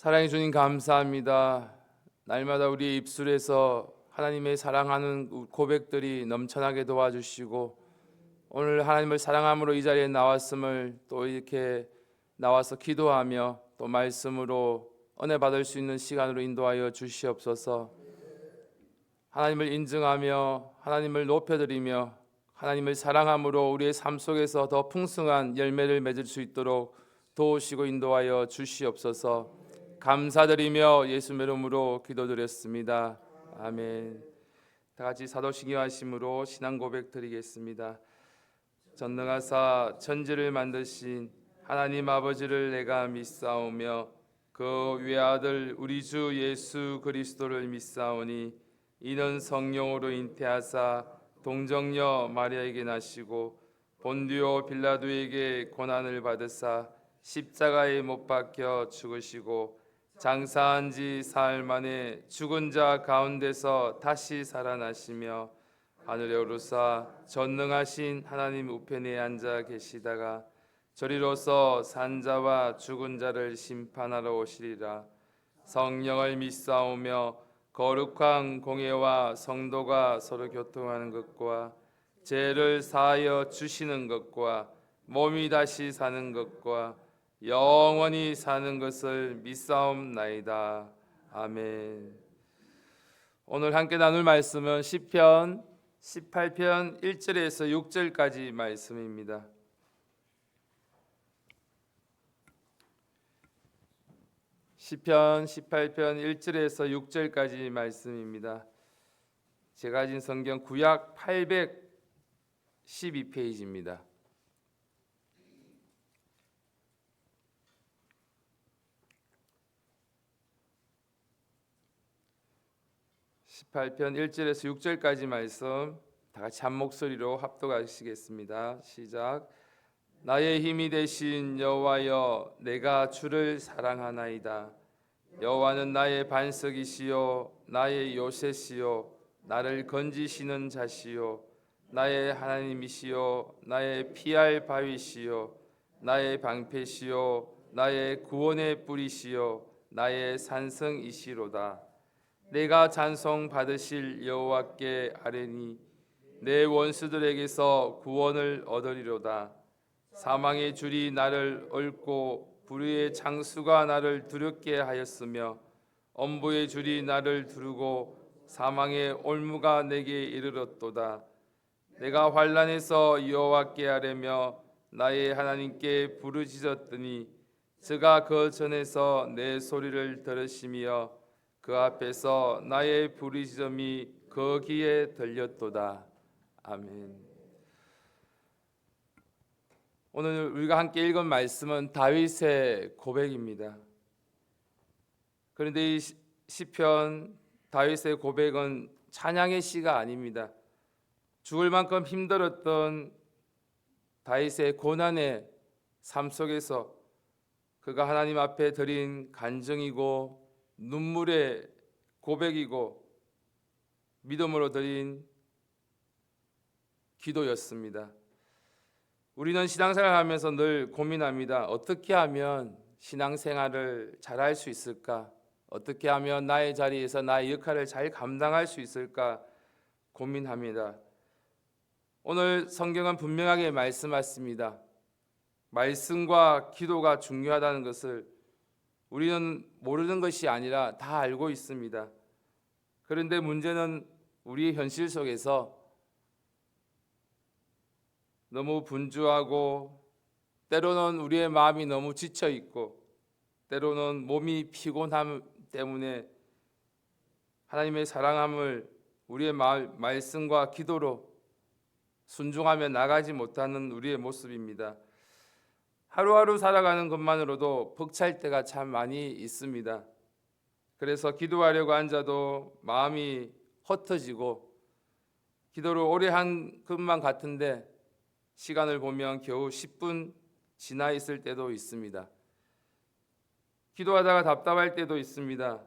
사랑해 주님 감사합니다. 날마다 우리의 입술에서 하나님의 사랑하는 고백들이 넘쳐나게 도와주시고 오늘 하나님을 사랑함으로 이 자리에 나왔음을 또 이렇게 나와서 기도하며 또 말씀으로 은혜 받을 수 있는 시간으로 인도하여 주시옵소서. 하나님을 인증하며 하나님을 높여드리며 하나님을 사랑함으로 우리의 삶 속에서 더 풍성한 열매를 맺을 수 있도록 도우시고 인도하여 주시옵소서. 감사드리며 예수의 이름으로 기도드렸습니다. 아멘. 다 같이 사도신경하심으로 신앙 고백 드리겠습니다. 전능하사 천지를 만드신 하나님 아버지를 내가 믿사오며 그 외아들 우리 주 예수 그리스도를 믿사오니 이는 성령으로 잉태하사 동정녀 마리아에게 나시고 본디오 빌라도에게 고난을 받으사 십자가에 못 박혀 죽으시고 장사한 지 사흘 만에 죽은 자 가운데서 다시 살아나시며 하늘에 오르사 전능하신 하나님 우편에 앉아 계시다가 저리로서 산자와 죽은 자를 심판하러 오시리라. 성령을 믿사오며 거룩한 공예와 성도가 서로 교통하는 것과 죄를 사하여 주시는 것과 몸이 다시 사는 것과 영원히 사는 것을 믿사옵나이다. 아멘. 오늘 함께 나눌 말씀은 시편 18편 1절에서 6절까지 말씀입니다. 시편 18편 1절에서 6절까지 말씀입니다. 제가 가진 성경 구약 812페이지입니다. (18편) 1절에서 6절까지 말씀 다 같이 한 목소리로 합독하시겠습니다. 시작. 나의 힘이 되신 여호와여, 내가 주를 사랑하나이다. 여호와는 나의 반석이시요 나의 요새시요 나를 건지시는 자시요 나의 하나님이시요 나의 피할 바위시요 나의 방패시요 나의 구원의 뿌리시요 나의 산성이시로다. 내가 찬송 받으실 여호와께 아뢰니 내 원수들에게서 구원을 얻으리로다. 사망의 줄이 나를 얽고 불의의 창수가 나를 두렵게 하였으며 엄부의 줄이 나를 두르고 사망의 올무가 내게 이르렀도다. 내가 환난에서 여호와께 아뢰며 나의 하나님께 부르짖었더니 저가 그 전에서 내 소리를 들으시며 그 앞에서 나의 부르짖음이 그 귀에 들렸도다. 아멘. 오늘 우리가 함께 읽은 말씀은 다윗의 고백입니다. 그런데 이 시편 다윗의 고백은 찬양의 시가 아닙니다. 죽을 만큼 힘들었던 다윗의 고난의 삶 속에서 그가 하나님 앞에 드린 간증이고 눈물의 고백이고 믿음으로 드린 기도였습니다. 우리는 신앙생활을 하면서 늘 고민합니다. 어떻게 하면 신앙생활을 잘할 수 있을까? 어떻게 하면 나의 자리에서 나의 역할을 잘 감당할 수 있을까 고민합니다. 오늘 성경은 분명하게 말씀하십니다. 말씀과 기도가 중요하다는 것을 우리는 모르는 것이 아니라 다 알고 있습니다. 그런데 문제는 우리의 현실 속에서 너무 분주하고 때로는 우리의 마음이 너무 지쳐 있고 때로는 몸이 피곤함 때문에 하나님의 사랑함을 우리의 말씀과 기도로 순종하며 나가지 못하는 우리의 모습입니다. 하루하루 살아가는 것만으로도 벅찰 때가 참 많이 있습니다. 그래서 기도하려고 앉아도 마음이 헛터지고 기도를 오래 한 것만 같은데 시간을 보면 겨우 10분 지나 있을 때도 있습니다. 기도하다가 답답할 때도 있습니다.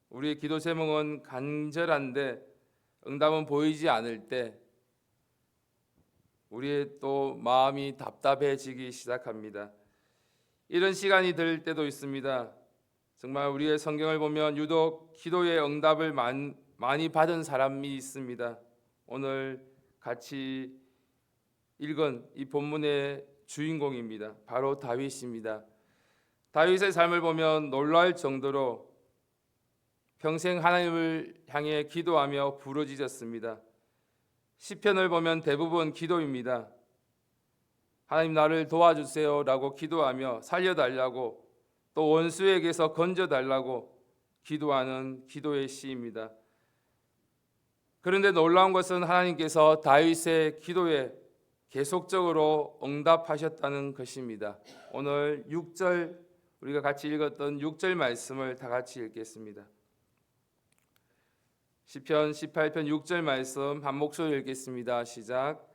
우리의 기도 제목은 간절한데 응답은 보이지 않을 때 우리의 또 마음이 답답해지기 시작합니다. 이런 시간이 들 때도 있습니다. 정말 우리의 성경을 보면 유독 기도의 응답을 많이 받은 사람이 있습니다. 오늘 같이 읽은 이 본문의 주인공입니다. 바로 다윗입니다. 다윗의 삶을 보면 놀라울 정도로 평생 하나님을 향해 기도하며 부르짖었습니다. 시편을 보면 대부분 기도입니다. 하나님 나를 도와주세요 라고 기도하며 살려달라고 또 원수에게서 건져달라고 기도하는 기도의 시입니다. 그런데 놀라운 것은 하나님께서 다윗의 기도에 계속적으로 응답하셨다는 것입니다. 오늘 6절 우리가 같이 읽었던 6절 말씀을 다 같이 읽겠습니다. 시편 18편 6절 말씀 한 목소리 읽겠습니다. 시작.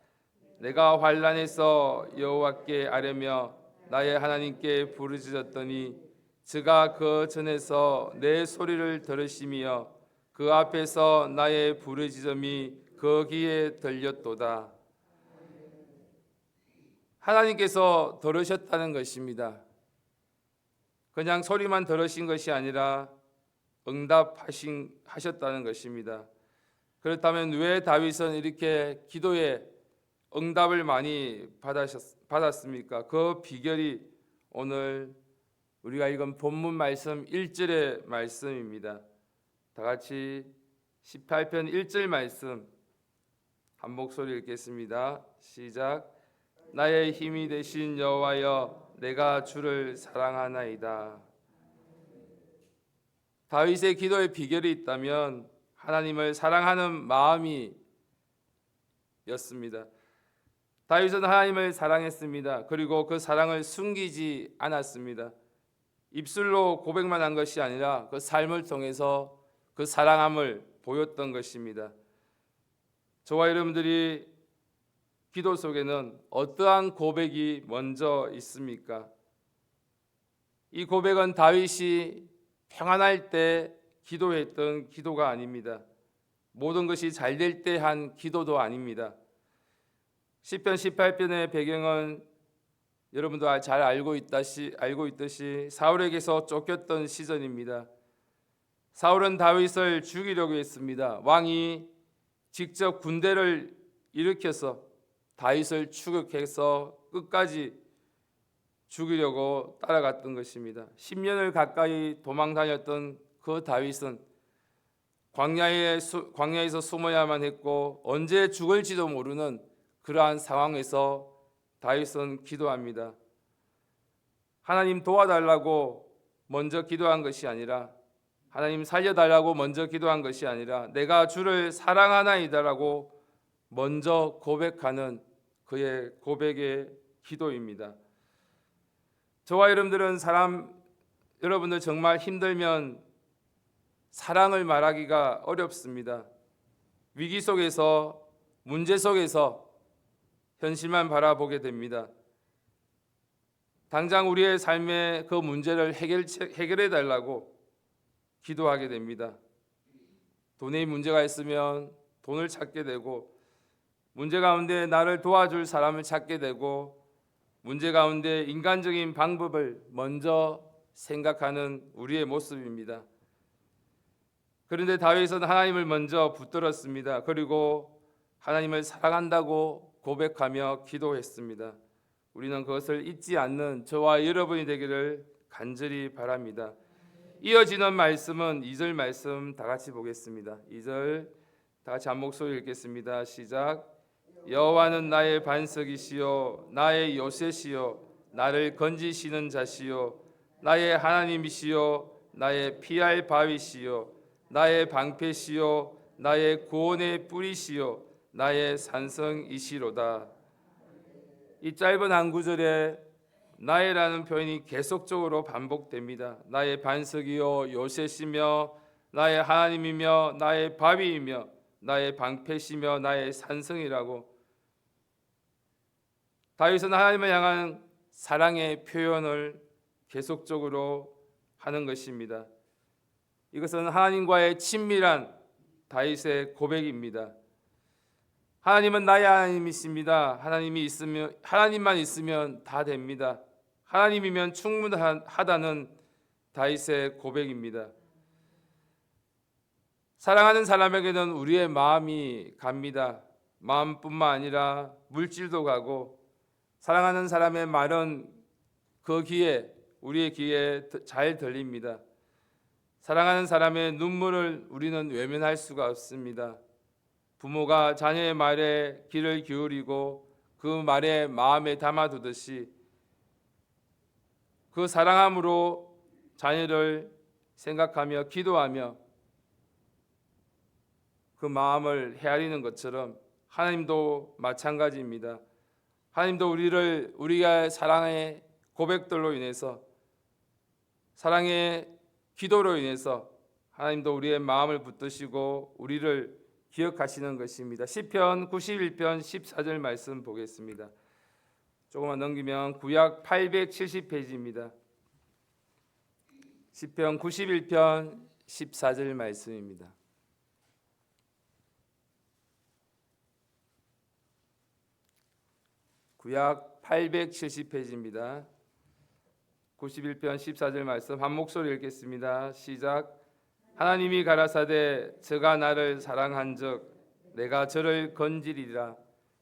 내가 환난에서 여호와께 아뢰며 나의 하나님께 부르짖었더니 그가 그 전에서 내 소리를 들으시며 그 앞에서 나의 부르짖음이 그 귀에 들렸도다. 하나님께서 들으셨다는 것입니다. 그냥 소리만 들으신 것이 아니라 응답하셨다는 것입니다. 그렇다면 왜 다윗은 이렇게 기도에 응답을 많이 받았습니까? 그 비결이 오늘 우리가 읽은 본문 말씀 1절의 말씀입니다. 다 같이 18편 1절 말씀 한 목소리 읽겠습니다. 시작. 나의 힘이 되신 여호와여 내가 주를 사랑하나이다. 다윗의 기도의 비결이 있다면 하나님을 사랑하는 마음이 였습니다. 다윗은 하나님을 사랑했습니다. 그리고 그 사랑을 숨기지 않았습니다. 입술로 고백만 한 것이 아니라 그 삶을 통해서 그 사랑함을 보였던 것입니다. 저와 여러분들이 기도 속에는 어떠한 고백이 먼저 있습니까? 이 고백은 다윗이 평안할 때 기도했던 기도가 아닙니다. 모든 것이 잘 될 때 한 기도도 아닙니다. 시편 18편의 배경은 여러분도 잘 알고 있듯이 사울에게서 쫓겼던 시절입니다. 사울은 다윗을 죽이려고 했습니다. 왕이 직접 군대를 일으켜서 다윗을 추격해서 끝까지 죽이려고 따라갔던 것입니다. 10년을 가까이 도망 다녔던 그 다윗은 광야에서 숨어야만 했고 언제 죽을지도 모르는 그러한 상황에서 다윗은 기도합니다. 하나님 도와달라고 먼저 기도한 것이 아니라 하나님 살려달라고 먼저 기도한 것이 아니라 내가 주를 사랑하나이다라고 먼저 고백하는 그의 고백의 기도입니다. 저와 여러분들 정말 힘들면 사랑을 말하기가 어렵습니다. 위기 속에서 문제 속에서 현실만 바라보게 됩니다. 당장 우리의 삶의 그 문제를 해결해 달라고 기도하게 됩니다. 돈에 문제가 있으면 돈을 찾게 되고 문제 가운데 나를 도와줄 사람을 찾게 되고 문제 가운데 인간적인 방법을 먼저 생각하는 우리의 모습입니다. 그런데 다윗은 하나님을 먼저 붙들었습니다. 그리고 하나님을 사랑한다고 고백하며 기도했습니다. 우리는 그것을 잊지 않는 저와 여러분이 되기를 간절히 바랍니다. 이어지는 말씀은 2절 말씀 다 같이 보겠습니다. 2절 다 같이 한 목소리 읽겠습니다. 시작. 여호와는 나의 반석이시요 나의 요새시요 나를 건지시는 자시요 나의 하나님이시요 나의 피할 바위시요 나의 방패시요 나의 구원의 뿌리시요 나의 산성이시로다. 이 짧은 한 구절에 나의라는 표현이 계속적으로 반복됩니다. 나의 반석이요 요새시며 나의 하나님이며 나의 바위이며 나의 방패시며 나의 산성이라고 다윗은 하나님을 향한 사랑의 표현을 계속적으로 하는 것입니다. 이것은 하나님과의 친밀한 다윗의 고백입니다. 하나님은 나의 하나님이십니다. 하나님만 있으면 다 됩니다. 하나님이면 충분하다는 다윗의 고백입니다. 사랑하는 사람에게는 우리의 마음이 갑니다. 마음뿐만 아니라 물질도 가고, 사랑하는 사람의 말은 그 귀에, 우리의 귀에 잘 들립니다. 사랑하는 사람의 눈물을 우리는 외면할 수가 없습니다. 부모가 자녀의 말에 귀를 기울이고 그 말에 마음에 담아두듯이 그 사랑함으로 자녀를 생각하며 기도하며 그 마음을 헤아리는 것처럼 하나님도 마찬가지입니다. 하나님도 우리가 사랑의 고백들로 인해서, 사랑의 기도로 인해서 하나님도 우리의 마음을 붙드시고 우리를 기억하시는 것입니다. 시편 91편 14절 말씀 보겠습니다. 조금만 넘기면 구약 870페이지입니다. 시편 91편 14절 말씀입니다. 구약 870페이지입니다. 91편 14절 말씀 한 목소리 읽겠습니다. 시작. 하나님이 가라사대 저가 나를 사랑한즉 내가 저를 건지리라.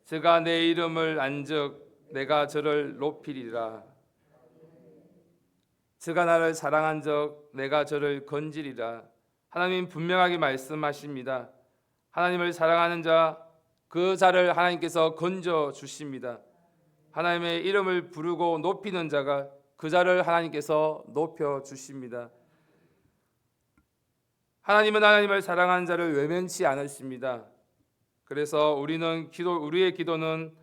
저가 내 이름을 안즉 내가 저를 높이리라. 저가 나를 사랑한즉 내가 저를 건지리라. 하나님 분명하게 말씀하십니다. 하나님을 사랑하는 자, 그 자를 하나님께서 건져 주십니다. 하나님의 이름을 부르고 높이는 자가 그 자를 하나님께서 높여 주십니다. 하나님은 하나님을 사랑하는 자를 외면치 않으십니다. 그래서 우리의 기도는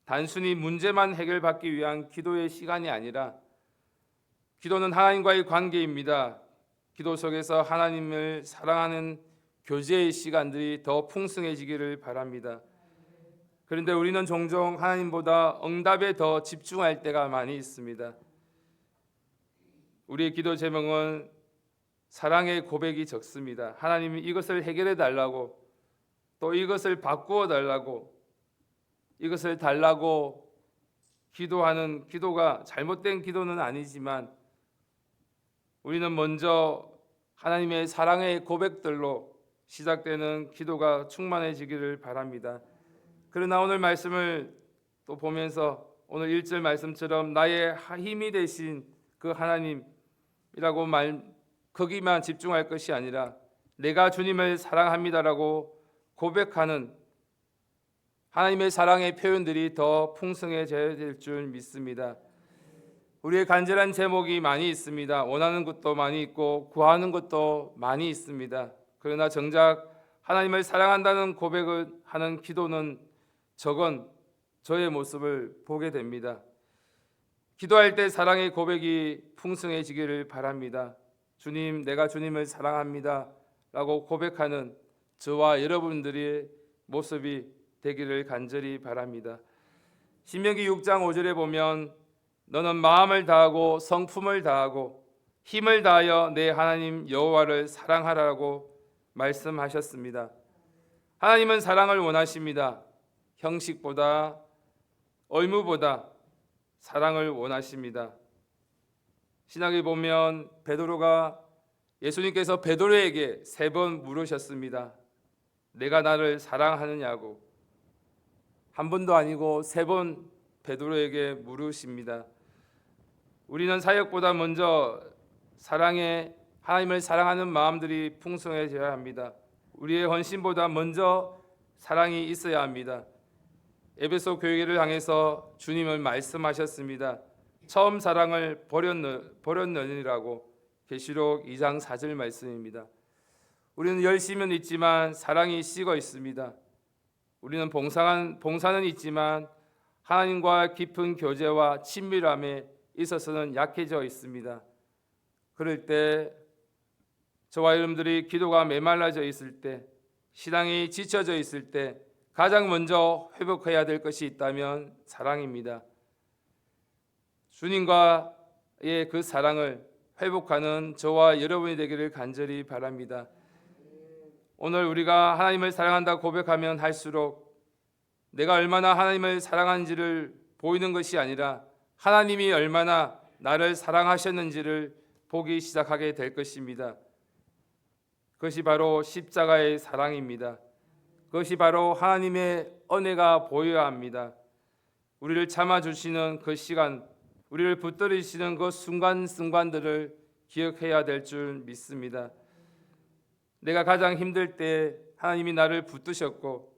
단순히 문제만 해결받기 위한 기도의 시간이 아니라 기도는 하나님과의 관계입니다. 기도 속에서 하나님을 사랑하는 교제의 시간들이 더 풍성해지기를 바랍니다. 그런데 우리는 종종 하나님보다 응답에 더 집중할 때가 많이 있습니다. 우리의 기도 제목은 사랑의 고백이 적습니다. 하나님이 이것을 해결해 달라고, 또 이것을 바꾸어 달라고, 이것을 달라고 기도하는 기도가 잘못된 기도는 아니지만 우리는 먼저 하나님의 사랑의 고백들로 시작되는 기도가 충만해지기를 바랍니다. 그러나 오늘 말씀을 또 보면서 오늘 1절 말씀처럼 나의 힘이 되신 그 하나님이라고 거기만 집중할 것이 아니라 내가 주님을 사랑합니다라고 고백하는 하나님의 사랑의 표현들이 더 풍성해져야 될 줄 믿습니다. 우리의 간절한 제목이 많이 있습니다. 원하는 것도 많이 있고 구하는 것도 많이 있습니다. 그러나 정작 하나님을 사랑한다는 고백을 하는 기도는 적은 저의 모습을 보게 됩니다. 기도할 때 사랑의 고백이 풍성해지기를 바랍니다. 주님, 내가 주님을 사랑합니다 라고 고백하는 저와 여러분들의 모습이 되기를 간절히 바랍니다. 신명기 6장 5절에 보면 너는 마음을 다하고 성품을 다하고 힘을 다하여 내 하나님 여호와를 사랑하라고 말씀하셨습니다. 하나님은 사랑을 원하십니다. 형식보다 의무보다 사랑을 원하십니다. 신약에 보면 베드로가 예수님께서 베드로에게 3번 물으셨습니다. 내가 나를 사랑하느냐고. 한 번도 아니고 3번 베드로에게 물으십니다. 우리는 사역보다 먼저 하나님을 사랑하는 마음들이 풍성해져야 합니다. 우리의 헌신보다 먼저 사랑이 있어야 합니다. 에베소 교회를 향해서 주님을 말씀하셨습니다. 처음 사랑을 버렸느니라고. 계시록 2장 4절 말씀입니다. 우리는 열심은 있지만 사랑이 식어 있습니다. 우리는 봉사는 있지만 하나님과 깊은 교제와 친밀함에 있어서는 약해져 있습니다. 그럴 때 저와 여러분들이 기도가 메말라져 있을 때, 신앙이 지쳐져 있을 때 가장 먼저 회복해야 될 것이 있다면 사랑입니다. 주님과의 그 사랑을 회복하는 저와 여러분이 되기를 간절히 바랍니다. 오늘 우리가 하나님을 사랑한다고 고백하면 할수록 내가 얼마나 하나님을 사랑하는지를 보이는 것이 아니라 하나님이 얼마나 나를 사랑하셨는지를 보기 시작하게 될 것입니다. 그것이 바로 십자가의 사랑입니다. 그것이 바로 하나님의 은혜가 보여야 합니다. 우리를 참아주시는 그 시간, 우리를 붙들으시는 그 순간순간들을 기억해야 될 줄 믿습니다. 내가 가장 힘들 때 하나님이 나를 붙드셨고,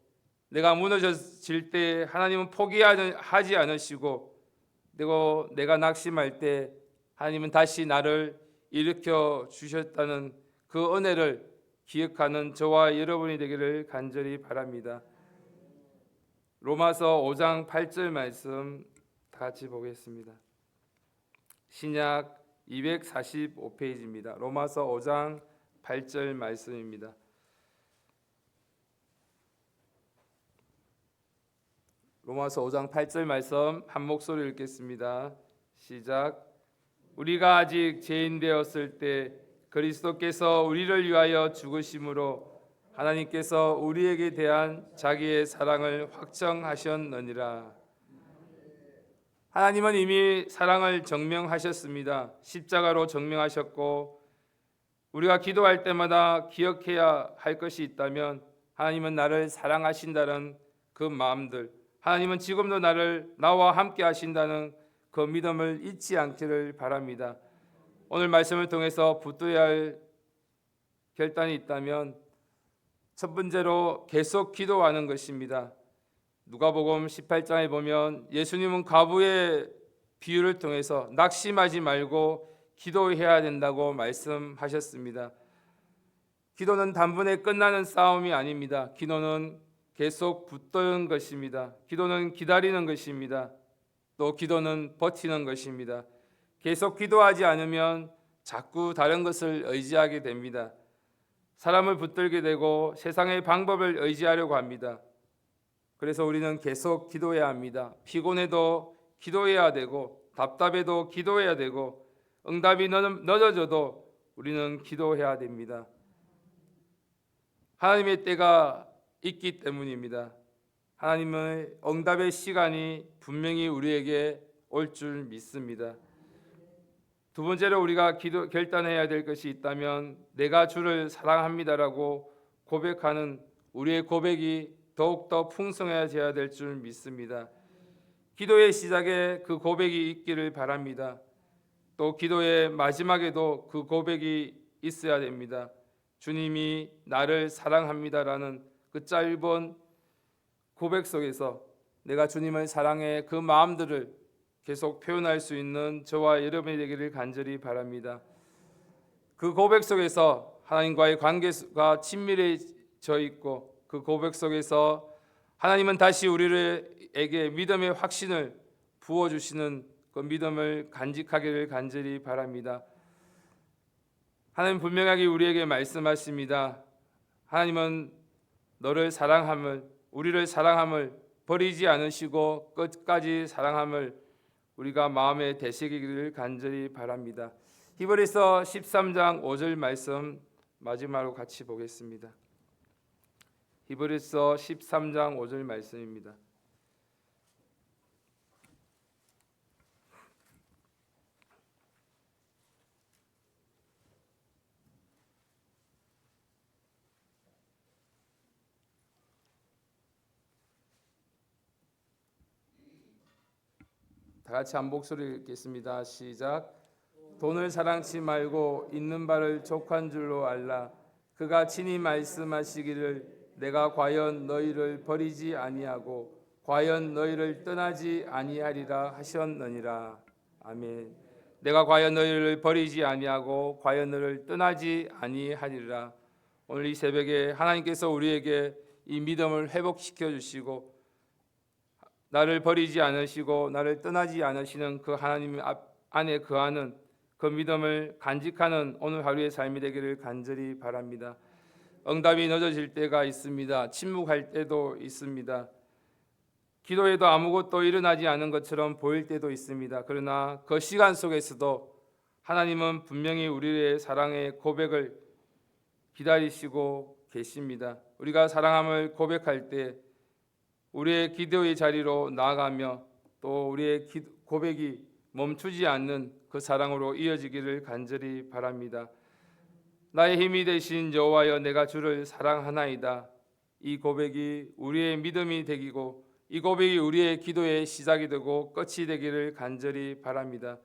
내가 무너질 때 하나님은 포기하지 않으시고, 그리고 내가 낙심할 때 하나님은 다시 나를 일으켜 주셨다는 그 은혜를 기억하는 저와 여러분이 되기를 간절히 바랍니다. 로마서 5장 8절 말씀 다 같이 보겠습니다. 신약 245페이지입니다. 로마서 5장 8절 말씀입니다. 로마서 5장 8절 말씀 한 목소리 읽겠습니다. 시작. 우리가 아직 죄인 되었을 때 그리스도께서 우리를 위하여 죽으심으로 하나님께서 우리에게 대한 자기의 사랑을 확정하셨느니라. 하나님은 이미 사랑을 증명하셨습니다. 십자가로 증명하셨고, 우리가 기도할 때마다 기억해야 할 것이 있다면 하나님은 나를 사랑하신다는 그 마음들, 하나님은 지금도 나와 함께 하신다는 그 믿음을 잊지 않기를 바랍니다. 오늘 말씀을 통해서 붙들어야 할 결단이 있다면 첫 번째로 계속 기도하는 것입니다. 누가복음 18장에 보면 예수님은 과부의 비유를 통해서 낙심하지 말고 기도해야 된다고 말씀하셨습니다. 기도는 단번에 끝나는 싸움이 아닙니다. 기도는 계속 붙드는 것입니다. 기도는 기다리는 것입니다. 또 기도는 버티는 것입니다. 계속 기도하지 않으면 자꾸 다른 것을 의지하게 됩니다. 사람을 붙들게 되고 세상의 방법을 의지하려고 합니다. 그래서 우리는 계속 기도해야 합니다. 피곤해도 기도해야 되고, 답답해도 기도해야 되고, 응답이 늦어져도 우리는 기도해야 됩니다. 하나님의 때가 있기 때문입니다. 하나님의 응답의 시간이 분명히 우리에게 올 줄 믿습니다. 두 번째로 우리가 결단해야 될 것이 있다면 내가 주를 사랑합니다라고 고백하는 우리의 고백이 더욱더 풍성해져야 될 줄 믿습니다. 기도의 시작에 그 고백이 있기를 바랍니다. 또 기도의 마지막에도 그 고백이 있어야 됩니다. 주님이 나를 사랑합니다라는 그 짧은 고백 속에서 내가 주님을 사랑해 그 마음들을 계속 표현할 수 있는 저와 여러분이 되기를 간절히 바랍니다. 그 고백 속에서 하나님과의 관계가 친밀해져 있고, 그 고백 속에서 하나님은 다시 우리에게 믿음의 확신을 부어주시는 그 믿음을 간직하기를 간절히 바랍니다. 하나님 분명하게 우리에게 말씀하십니다. 하나님은 너를 사랑함을, 우리를 사랑함을 버리지 않으시고 끝까지 사랑함을 우리가 마음에 되새기기를 간절히 바랍니다. 히브리서 13장 5절 말씀 마지막으로 같이 보겠습니다. 히브리서 13장 5절 말씀입니다. 다 같이 한 목소리 읽겠습니다. 시작. 돈을 사랑치 말고 있는 바를 족한 줄로 알라. 그가 친히 말씀하시기를 내가 과연 너희를 버리지 아니하고 과연 너희를 떠나지 아니하리라 하셨느니라. 아멘. 내가 과연 너희를 버리지 아니하고 과연 너희를 떠나지 아니하리라. 오늘 이 새벽에 하나님께서 우리에게 이 믿음을 회복시켜 주시고 나를 버리지 않으시고 나를 떠나지 않으시는 그 하나님 안에 거하는 그 믿음을 간직하는 오늘 하루의 삶이 되기를 간절히 바랍니다. 응답이 늦어질 때가 있습니다. 침묵할 때도 있습니다. 기도에도 아무것도 일어나지 않은 것처럼 보일 때도 있습니다. 그러나 그 시간 속에서도 하나님은 분명히 우리의 사랑의 고백을 기다리시고 계십니다. 우리가 사랑함을 고백할 때 우리의 기도의 자리로 나아가며 또 우리의 고백이 멈추지 않는 그 사랑으로 이어지기를 간절히 바랍니다. 나의 힘이 되신 여호와여, 내가 주를 사랑하나이다. 이 고백이 우리의 믿음이 되기고 이 고백이 우리의 기도의 시작이 되고 끝이 되기를 간절히 바랍니다.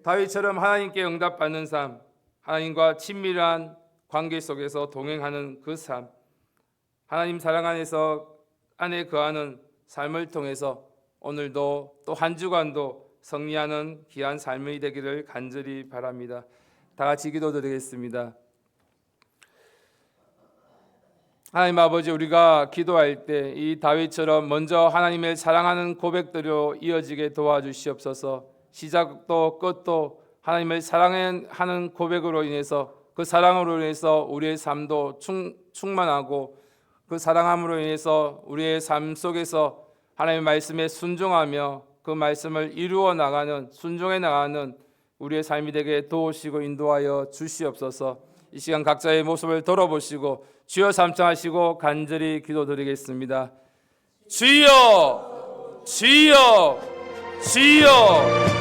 다윗처럼 하나님께 응답받는 삶, 하나님과 친밀한 관계 속에서 동행하는 그 삶, 하나님 사랑 안에 거하는 삶을 통해서 오늘도 또 한 주간도 승리하는 귀한 삶이 되기를 간절히 바랍니다. 다 같이 기도드리겠습니다. 하나님 아버지, 우리가 기도할 때 이 다윗처럼 먼저 하나님을 사랑하는 고백들로 이어지게 도와주시옵소서. 시작도 끝도 하나님을 사랑하는 고백으로 인해서, 그 사랑으로 인해서 우리의 삶도 충만하고, 그 사랑함으로 인해서 우리의 삶 속에서 하나님의 말씀에 순종하며 그 말씀을 이루어 나가는, 순종해 나가는 우리의 삶이 되게 도우시고 인도하여 주시옵소서. 이 시간 각자의 모습을 돌아보시고 주여 삼창하시고 간절히 기도드리겠습니다. 주여, 주여, 주여.